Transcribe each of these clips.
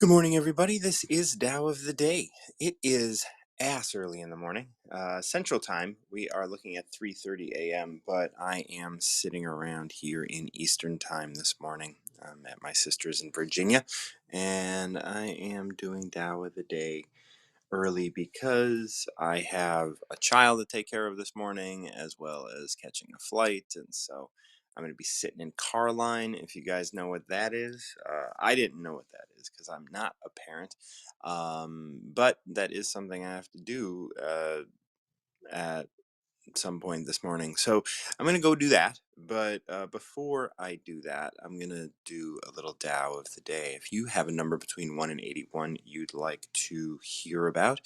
Good morning, everybody. This is Tao of the Day. It is ass early in the morning, Central Time. We are looking at 3:30 a.m., but I am sitting around here in Eastern Time this morning. I'm at my sister's in Virginia, and I am doing Tao of the Day early because I have a child to take care of this morning, as well as catching a flight, and so I'm going to be sitting in car line. If you guys know what that is, I didn't know what that is because I'm not a parent, but that is something I have to do at some point this morning. So I'm going to go do that. But before I do that, I'm going to do a little Tao of the day. If you have a number between 1 and 81 you'd like to hear about,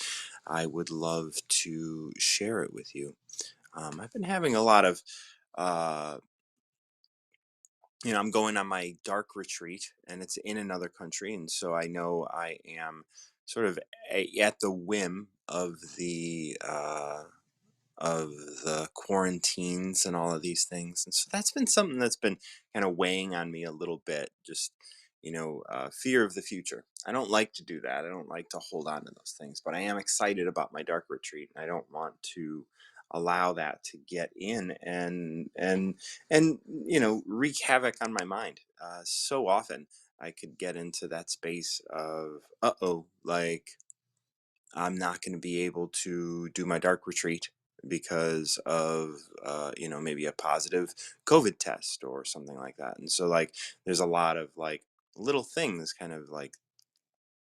I would love to share it with you. I've been having a lot of, uh, I'm going on my dark retreat and it's in another country. And so I know I am sort of at the whim of the quarantines and all of these things. And so that's been something that's been kind of weighing on me a little bit. Just, fear of the future. I don't like to do that. I don't like to hold on to those things, but I am excited about my dark retreat. And I don't want to allow that to get in and wreak havoc on my mind. So often I could get into that space of like I'm not going to be able to do my dark retreat because of maybe a positive COVID test or something like that. And so like there's a lot of like little things kind of like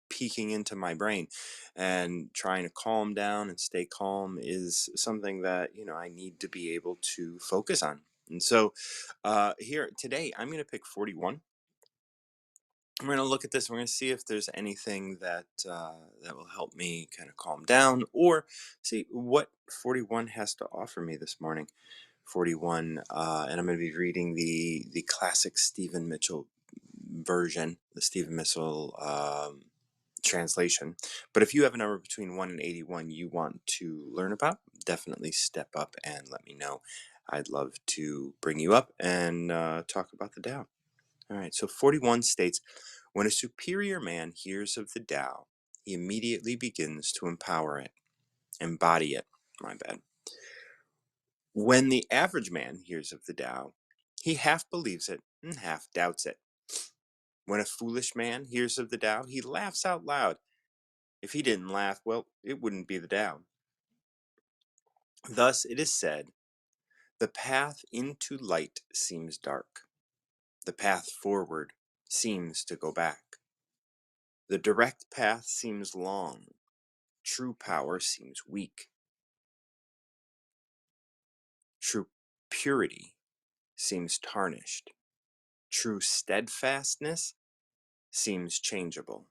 peeking into my brain, and trying to calm down and stay calm is something that I need to be able to focus on. And so here today I'm going to pick 41. We're going to look at this. We're going to see if there's anything that will help me kind of calm down, or see what 41 has to offer me this morning. 41, and I'm going to be reading the classic Stephen Mitchell version, the Stephen Mitchell translation. But if you have a number between 1 and 81 you want to learn about, definitely step up and let me know. I'd love to bring you up and talk about the Tao. All right, so 41 states, when a superior man hears of the Tao, he immediately begins to empower it, embody it. My bad. When the average man hears of the Tao, he half believes it and half doubts it. When a foolish man hears of the Tao, he laughs out loud. If he didn't laugh, well, it wouldn't be the Tao. Thus it is said, the path into light seems dark. The path forward seems to go back. The direct path seems long. True power seems weak. True purity seems tarnished. True steadfastness seems changeable.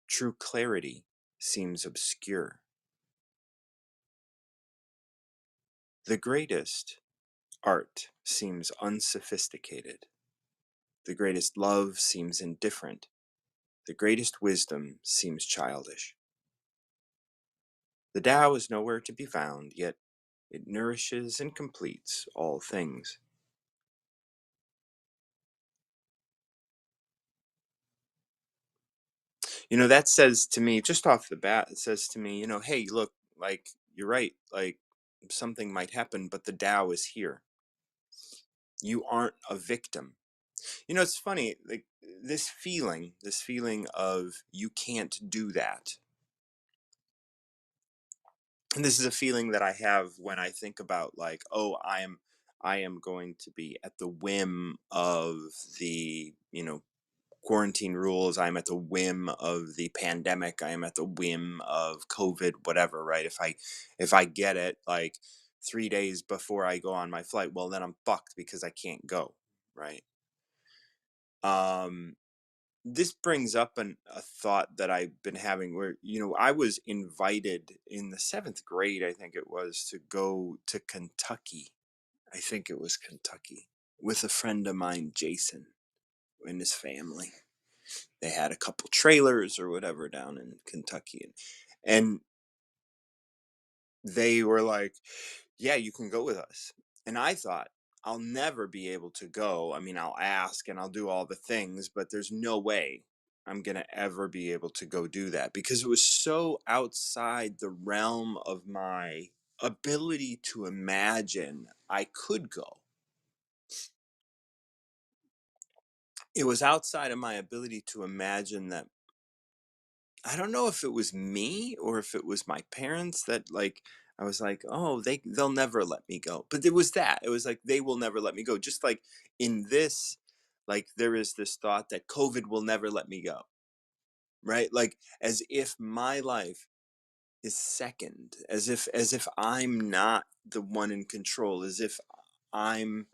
True clarity seems obscure. The greatest art seems unsophisticated. The greatest love seems indifferent. The greatest wisdom seems childish. The Tao is nowhere to be found, yet it nourishes and completes all things. That says to me, just off the bat, it says to me, hey, look, like, you're right. Like, something might happen, but the Tao is here. You aren't a victim. It's funny, like, this feeling of you can't do that. And this is a feeling that I have when I think about, like, oh, I am going to be at the whim of the, quarantine rules. I'm at the whim of the pandemic. I am at the whim of COVID, whatever, right? If I get it like 3 days before I go on my flight, well then I'm fucked because I can't go, right? Um this brings up a thought that I've been having where, I was invited in the seventh grade, I think it was, to go to Kentucky. I think it was Kentucky, with a friend of mine, Jason, and his family. They had a couple trailers or whatever down in Kentucky, and they were like, "Yeah, you can go with us." And I thought, I'll never be able to go. I mean, I'll ask and I'll do all the things, but there's no way. I'm going to ever be able to go do that, because it was so outside the realm of my ability to imagine I could go. It was outside of my ability to imagine that. I don't know if it was me or if it was my parents that, like, I was like, "Oh, they'll never let me go." But it was that. It was like they will never let me go. Just like in this, like there is this thought that COVID will never let me go, right? Like as if my life is second, as if I'm not the one in control, as if I'm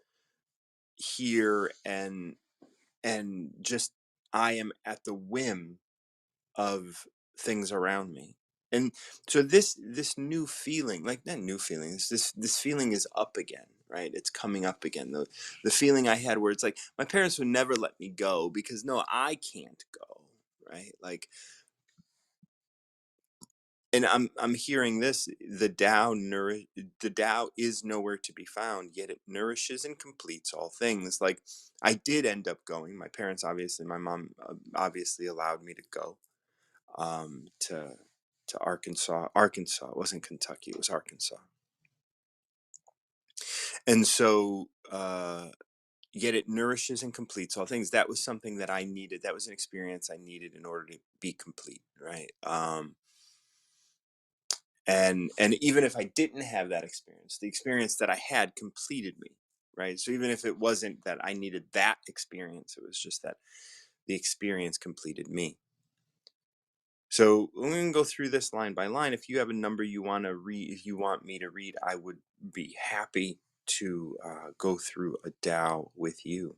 here and just I am at the whim of things around me. And so this new feeling, like not new feelings, this feeling is up again, right? It's coming up again. The feeling I had where it's like my parents would never let me go because no, I can't go, right? Like, and I'm hearing this, the Tao is nowhere to be found, yet it nourishes and completes all things. Like I did end up going. My parents obviously, my mom obviously allowed me to go to Arkansas. Arkansas, it wasn't Kentucky, it was Arkansas. And so, yet it nourishes and completes all things. That was something that I needed. That was an experience I needed in order to be complete, right? And even if I didn't have that experience, the experience that I had completed me, right? So even if it wasn't that I needed that experience, it was just that the experience completed me. So we're going to go through this line by line. If you have a number you want to read, if you want me to read, I would be happy to go through a Tao with you.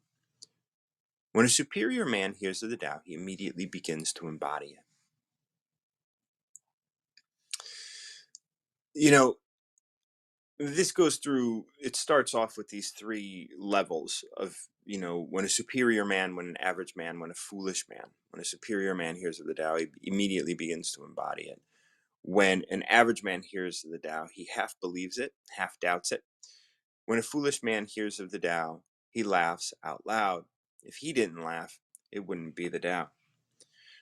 When a superior man hears of the Tao, he immediately begins to embody it. You know, this goes through, it starts off with these three levels of, when a superior man, when an average man, when a foolish man. When a superior man hears of the Tao, he immediately begins to embody it. When an average man hears of the Tao, he half believes it, half doubts it. When a foolish man hears of the Tao, he laughs out loud. If he didn't laugh, it wouldn't be the Tao.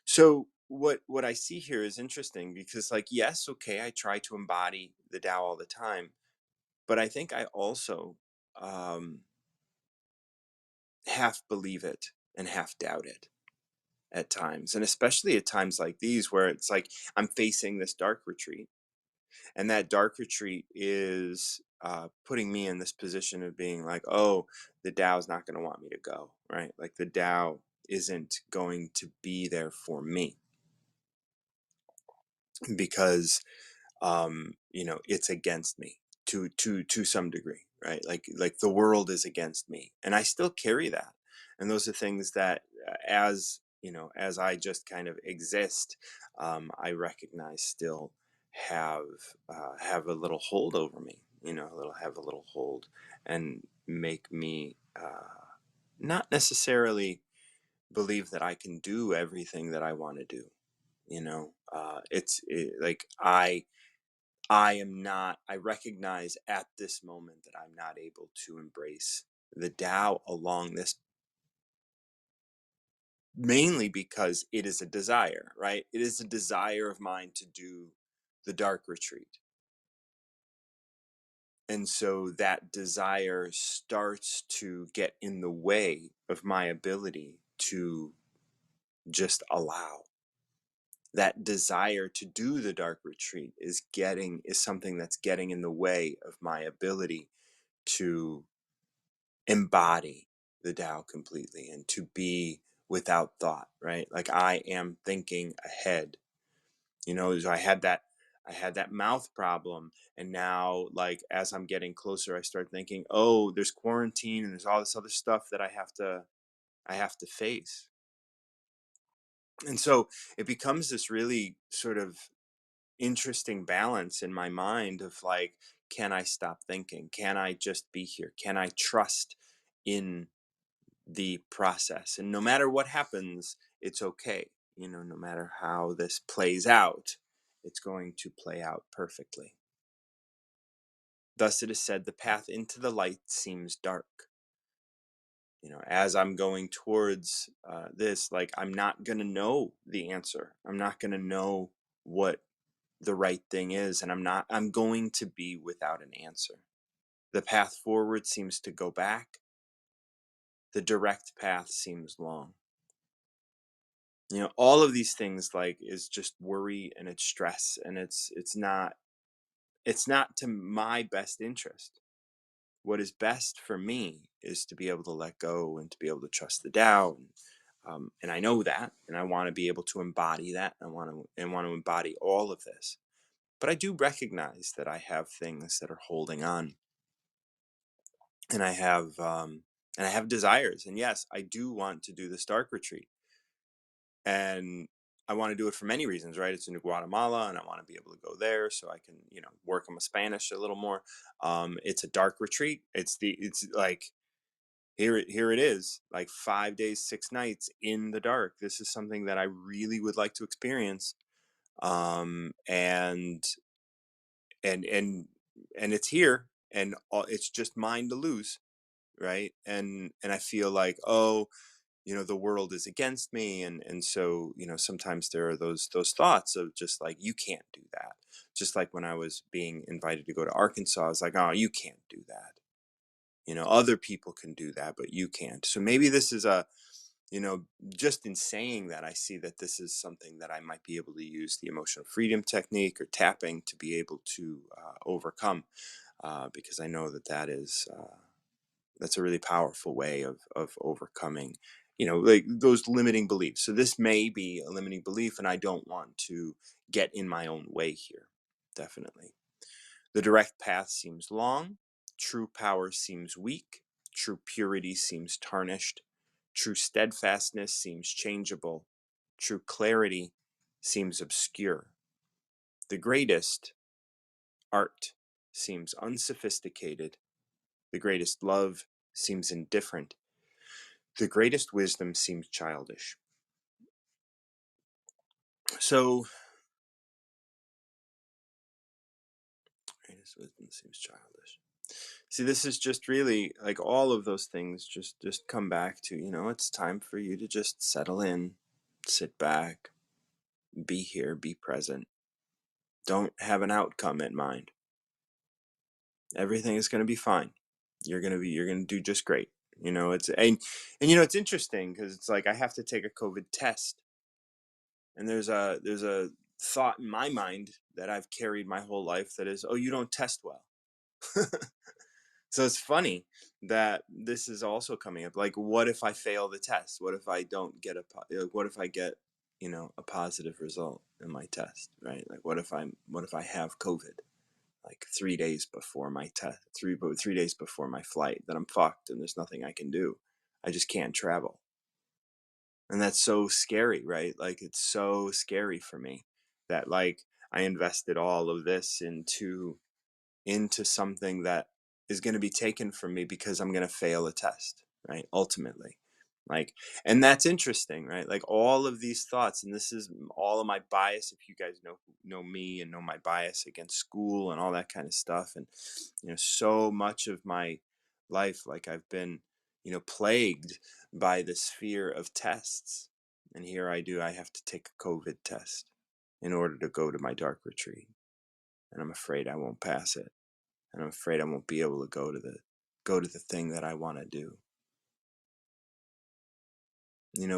So what I see here is interesting because, like, yes, okay, I try to embody the Tao all the time, but I think I also um, half believe it and half doubt it at times, and especially at times like these where it's like I'm facing this dark retreat, and that dark retreat is putting me in this position of being like, oh, the Tao's not going to want me to go, right? Like the Tao isn't going to be there for me because it's against me to some degree, right? Like the world is against me, and I still carry that. And those are things that, as I just kind of exist, I recognize still have have a little hold over me, have a little hold, and make me not necessarily believe that I can do everything that I want to do. Like I am not, I recognize at this moment that I'm not able to embrace the Tao along this, mainly because it is a desire, right? It is a desire of mine to do the dark retreat. And so that desire starts to get in the way of my ability to just allow. That desire to do the dark retreat is something that's getting in the way of my ability to embody the Tao completely and to be without thought, right? Like I am thinking ahead. So I had that mouth problem, and now, like, as I'm getting closer, I start thinking, oh, there's quarantine and there's all this other stuff that I have to face. And so it becomes this really sort of interesting balance in my mind of like, can I stop thinking? Can I just be here? Can I trust in the process? And no matter what happens, it's okay. No matter how this plays out, it's going to play out perfectly. Thus it is said, the path into the light seems dark, As I'm going towards this, like, I'm not going to know the answer. I'm not going to know what the right thing is. And I'm going to be without an answer. The path forward seems to go back. The direct path seems long. All of these things, like, is just worry, and it's stress, and it's not to my best interest. What is best for me is to be able to let go and to be able to trust the Tao. And I know that, and I want to be able to embody that. I want to embody all of this. But I do recognize that I have things that are holding on, and I have desires. And yes, I do want to do this dark retreat, and I want to do it for many reasons, right? It's in Guatemala, and I want to be able to go there so I can, work on my Spanish a little more. It's a dark retreat. It's like, here it is, like 5 days, 6 nights in the dark. This is something that I really would like to experience. And and and and it's here, and it's just mine to lose, right? And I feel like, oh, the world is against me, and so, sometimes there are those thoughts of just like, you can't do that. Just like when I was being invited to go to Arkansas, I was like, oh, you can't do that. Other people can do that, but you can't. So maybe this is you know just in saying that, I see that this is something that I might be able to use the emotional freedom technique or tapping to be able to overcome, because I know that that's a really powerful way of overcoming, like, those limiting beliefs. So this may be a limiting belief, and I don't want to get in my own way here. Definitely. The direct path seems long. True power seems weak. True purity seems tarnished. True steadfastness seems changeable. True clarity seems obscure. The greatest art seems unsophisticated. The greatest love seems indifferent. The greatest wisdom seems childish. So, greatest wisdom seems childish. See, this is just really like all of those things just come back to, it's time for you to just settle in, sit back, be here, be present. Don't have an outcome in mind. Everything is going to be fine. You're going to do just great. It's interesting because it's like I have to take a COVID test, and there's a thought in my mind that I've carried my whole life that is, oh, you don't test well. So it's funny that this is also coming up. Like, what if I fail the test? What if I don't get what if I get, a positive result in my test, right? Like, what if I have COVID, like 3 days before my test, 3 days before my flight, then I'm fucked and there's nothing I can do. I just can't travel. And that's so scary, right? Like, it's so scary for me that, like, I invested all of this into something that is going to be taken from me because I'm going to fail a test, right? Ultimately. Like, and that's interesting, right? Like, all of these thoughts, and this is all of my bias. If you guys know me and know my bias against school and all that kind of stuff, and so much of my life, like, I've been, plagued by this fear of tests. And here I have to take a COVID test in order to go to my dark retreat, and I'm afraid I won't pass it, and I'm afraid I won't be able to go to the thing that I want to do.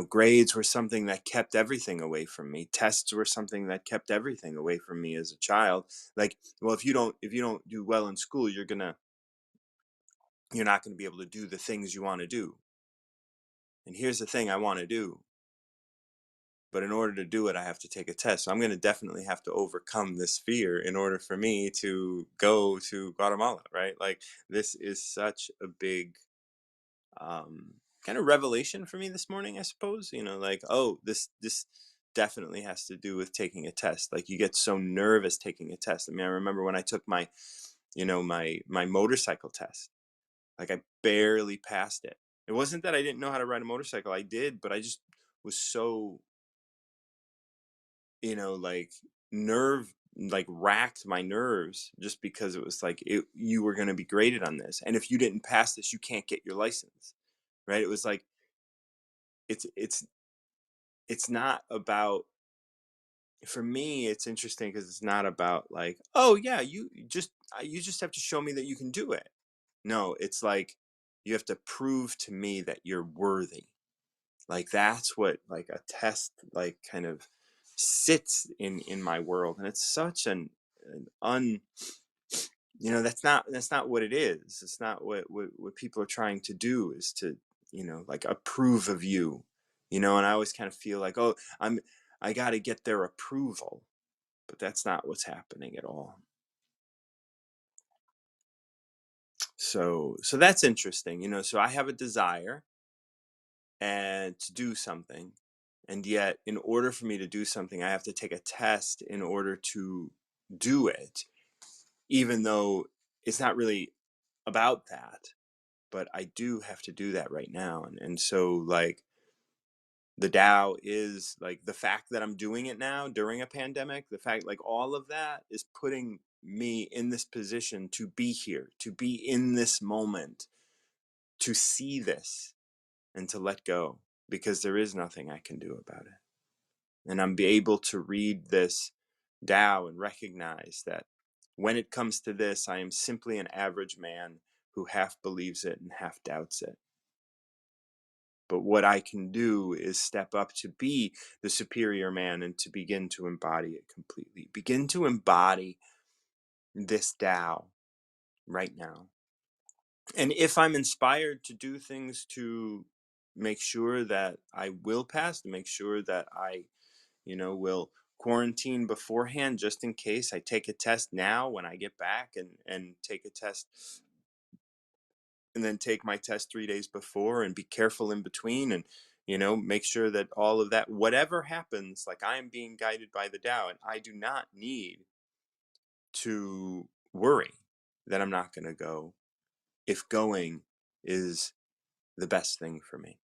Grades were something that kept everything away from me. Tests were something that kept everything away from me as a child. Like, well, if you don't do well in school, you're not going to be able to do the things you want to do. And here's the thing I want to do, but in order to do it, I have to take a test. So I'm going to definitely have to overcome this fear in order for me to go to Guatemala, right? Like, this is such a big um, kind of revelation for me this morning, I suppose. Like, oh, this definitely has to do with taking a test. Like, you get so nervous taking a test. I mean, I remember when I took my motorcycle test. Like, I barely passed it. It wasn't that I didn't know how to ride a motorcycle. I did, but I just was so, like, nerve like racked my nerves, just because it was like, you were going to be graded on this, and if you didn't pass this, you can't get your license. right? It was like it's it's it's not about, for me it's interesting because it's not about like, oh yeah, you just have to show me that you can do it. No, it's like you have to prove to me that you're worthy. Like that's what like a test like kind of sits in my world, and it's such an un that's not what it is. It's not what people are trying to do, is to, like approve of you. And I always kind of feel like, oh, I got to get their approval, but that's not what's happening at all. So that's interesting. So I have a desire and to do something, and yet in order for me to do something I have to take a test in order to do it, even though it's not really about that, but I do have to do that right now. And so like the Tao is like the fact that I'm doing it now during a pandemic, the fact like all of that is putting me in this position to be here, to be in this moment, to see this and to let go, because there is nothing I can do about it. And I'm be able to read this Tao and recognize that when it comes to this, I am simply an average man who half believes it and half doubts it. But what I can do is step up to be the superior man and to begin to embody it completely. Begin to embody this Tao right now. And if I'm inspired to do things to make sure that I will pass, to make sure that I, will quarantine beforehand just in case, I take a test now when I get back, and take a test and then take my test 3 days before and be careful in between, and make sure that all of that, whatever happens, like I am being guided by the Tao, and I do not need to worry that I'm not going to go if going is the best thing for me.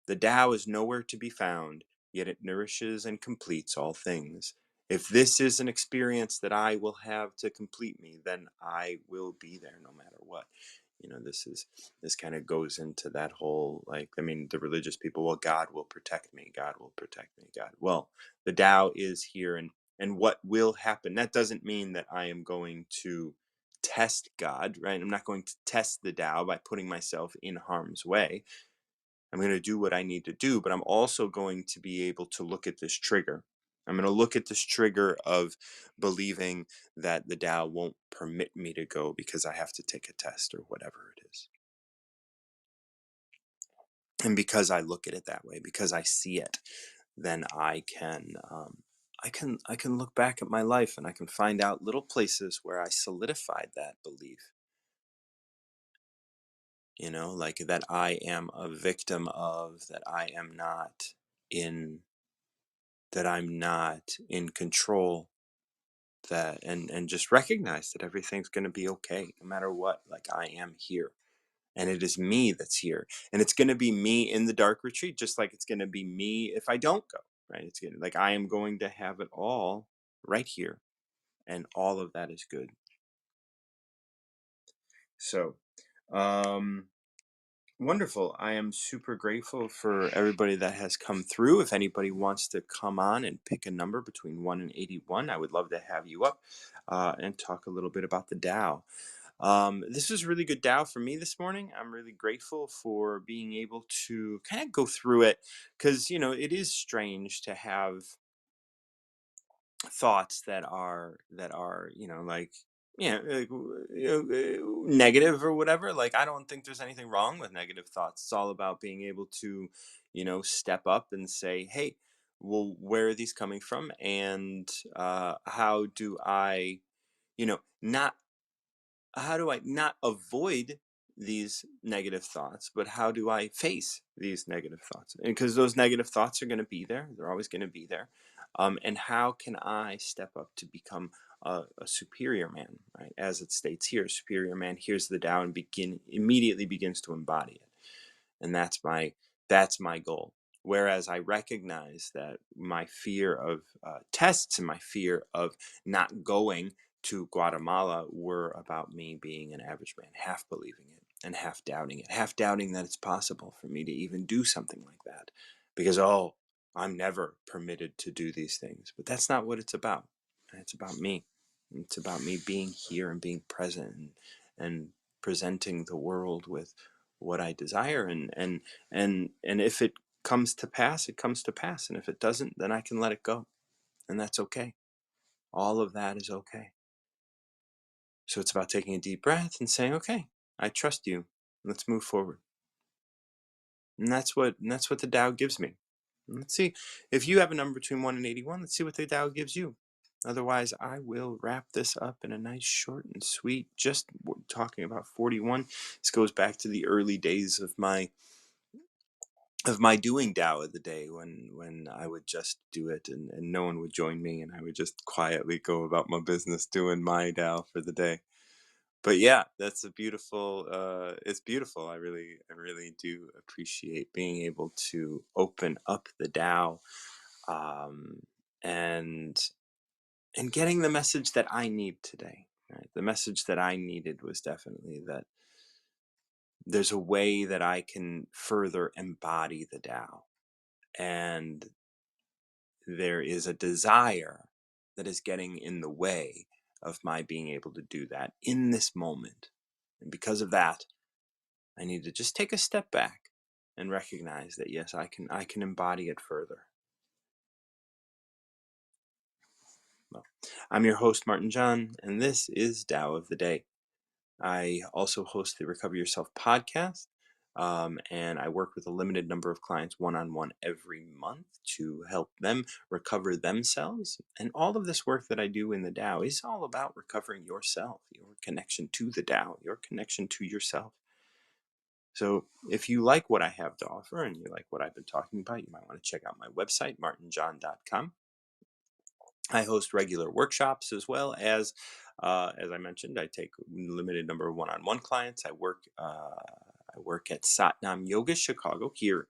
The Tao is nowhere to be found, yet it nourishes and completes all things. If this is an experience that I will have to complete me, then I will be there no matter what. This kind of goes into that whole, like, I mean, the religious people, well, God will protect me, God will protect me, God. Well, the Tao is here, and what will happen, that doesn't mean that I am going to test God, right? I'm not going to test the Tao by putting myself in harm's way. I'm going to do what I need to do, but I'm also going to be able to look at this trigger. I'm going to look at this trigger of believing that the Tao won't permit me to go because I have to take a test or whatever it is. And because I look at it that way, because I see it, then I can look back at my life and I can find out little places where I solidified that belief. Like that I am a victim of, that in I'm not in control, and just recognize that everything's going to be okay no matter what. Like I am here, and it is me that's here, and it's going to be me in the dark retreat just like it's going to be me if I don't go, right? It's going to, like, I am going to have it all right here, and all of that is good. So wonderful. I am super grateful for everybody that has come through. If anybody wants to come on and pick a number between 1 and 81, I would love to have you up and talk a little bit about the Tao. This was really good Tao for me this morning. I'm really grateful for being able to kind of go through it, because, it is strange to have thoughts that are like, like, negative or whatever. Like, I don't think there's anything wrong with negative thoughts. It's all about being able to step up and say, hey, well, where are these coming from, and how do I not not avoid these negative thoughts, but how do I face these negative thoughts? And because those negative thoughts are going to be there, they're always going to be there. And how can I step up to become a superior man, right? As it states here, superior man hears the Tao and immediately begins to embody it. And that's my goal. Whereas I recognize that my fear of tests and my fear of not going to Guatemala were about me being an average man, half believing it. and half doubting it, half doubting that it's possible for me to even do something like that. Because, oh, I'm never permitted to do these things. But that's not what it's about. It's about me. It's about me being here and being present, and presenting the world with what I desire. And if it comes to pass, it comes to pass. And if it doesn't, then I can let it go. And that's okay. All of that is okay. So it's about taking a deep breath and saying, okay, I trust you. Let's move forward. And that's what the Tao gives me. Let's see if you have a number between 1 and 81. Let's see what the Tao gives you. Otherwise, I will wrap this up in a nice, short and sweet. Just talking about 41. This goes back to the early days of my doing Tao of the day, when I would just do it, and no one would join me, and I would just quietly go about my business doing my Tao for the day. But yeah, that's a beautiful, it's beautiful. I really do appreciate being able to open up the Tao, um, and getting the message that I need today. Right? The message that I needed was definitely that there's a way that I can further embody the Tao, and there is a desire that is getting in the way of my being able to do that in this moment. And because of that, I need to just take a step back and recognize that yes, I can embody it further. Well, I'm your host, Martin John, and this is Tao of the Day. I also host the Recover Yourself podcast, and I work with a limited number of clients one-on-one every month to help them recover themselves. And all of this work that I do in the Tao is all about recovering yourself, your connection to the Tao, your connection to yourself. So if you like what I have to offer and you like what I've been talking about, you might want to check out my website, martinjohn.com. I host regular workshops as well as I mentioned, I take a limited number of one-on-one clients. I work at Satnam Yoga Chicago here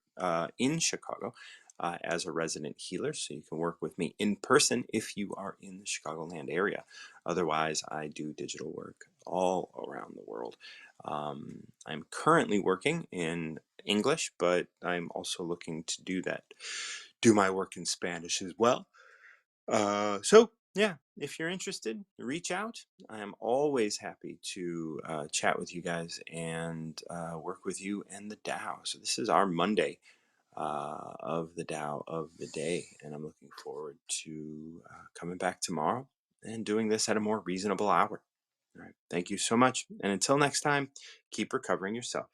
in Chicago as a resident healer, so you can work with me in person if you are in the Chicagoland area. Otherwise, I do digital work all around the world. I'm currently working in English, but I'm also looking to do my work in Spanish as well. So yeah, if you're interested, reach out. I am always happy to chat with you guys and work with you and the Tao. So this is our Monday of the Tao of the day, and I'm looking forward to coming back tomorrow and doing this at a more reasonable hour. All right, thank you so much, and until next time, keep recovering yourself.